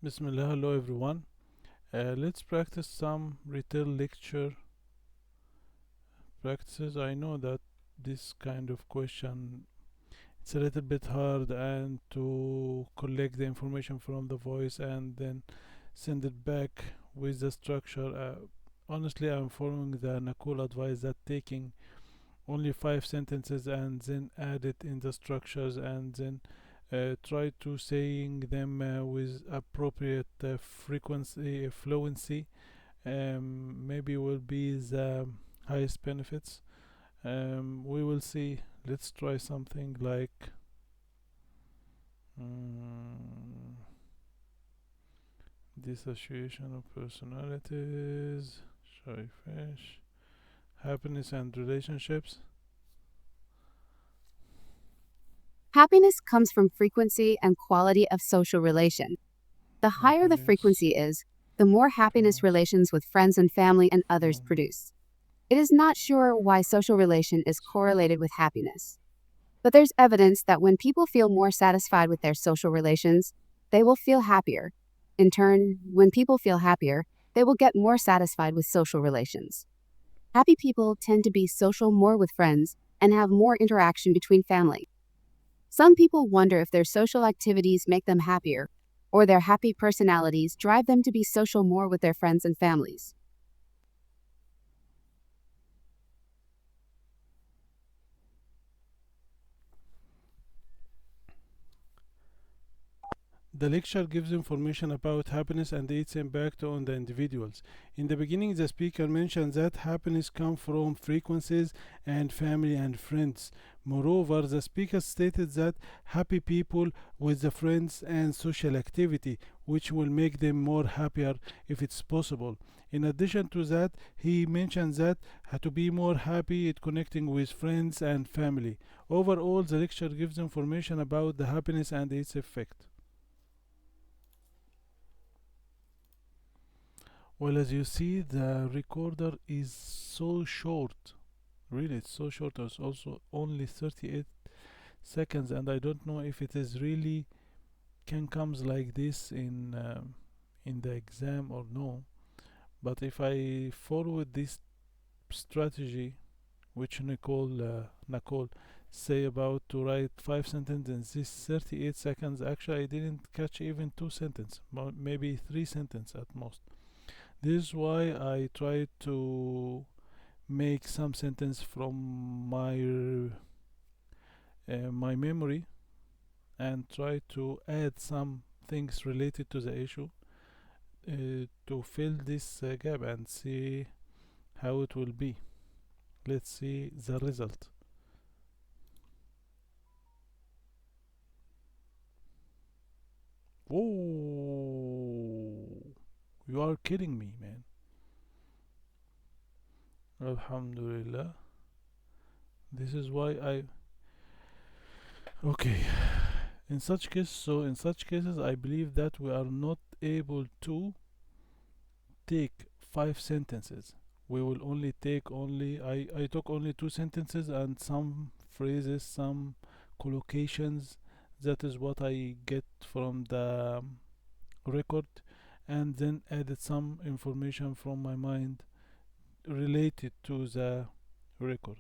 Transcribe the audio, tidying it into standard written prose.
Bismillah, hello everyone. Let's practice some Retell lecture practices. I know that this kind of question it's a little bit hard and to collect the information from the voice and then send it back with the structure. Honestly, I'm following the Nakul advice that taking only 5 sentences and then add it in the structures and then try to saying them with appropriate frequency fluency maybe will be the highest benefits. We will see. Let's try something like mm, dissociation of personalities, shy fish, happiness and relationships. Happiness comes from frequency and quality of social relation. The higher the Happiness frequency is, the more happiness comes relations with friends and family and others from produce. It is not sure why social relation is correlated with happiness. But there's evidence that when people feel more satisfied with their social relations, they will feel happier. In turn, when people feel happier, they will get more satisfied with social relations. Happy people tend to be social more with friends and have more interaction between family. Some people wonder if their social activities make them happier, or their happy personalities drive them to be social more with their friends and families. The lecture gives information about happiness and its impact on the individuals. In the beginning, the speaker mentioned that happiness comes from frequencies and family and friends. Moreover, the speaker stated that happy people with the friends and social activity, which will make them more happier if it's possible. In addition to that, he mentioned that to be more happy it connecting with friends and family. Overall, the lecture gives information about the happiness and its effect. Well, as you see, the recorder is so short. Really, it's so short. It's also only 38 seconds, and I don't know if it is really can comes like this in the exam or no. But if I follow this strategy, which Nicole say about to write 5 sentences in this 38 seconds, actually I didn't catch even 2 sentences, maybe 3 sentences at most. This is why I try to make some sentence from my memory and try to add some things related to the issue to fill this gap and see how it will be. Let's see the result. Whoa! You are kidding me, man. Alhamdulillah. This is why I. Okay. In such cases, I believe that we are not able to take 5 sentences. We will only take only I took only 2 sentences and some phrases, some collocations. That is what I get from the record, and then added some information from my mind related to the record.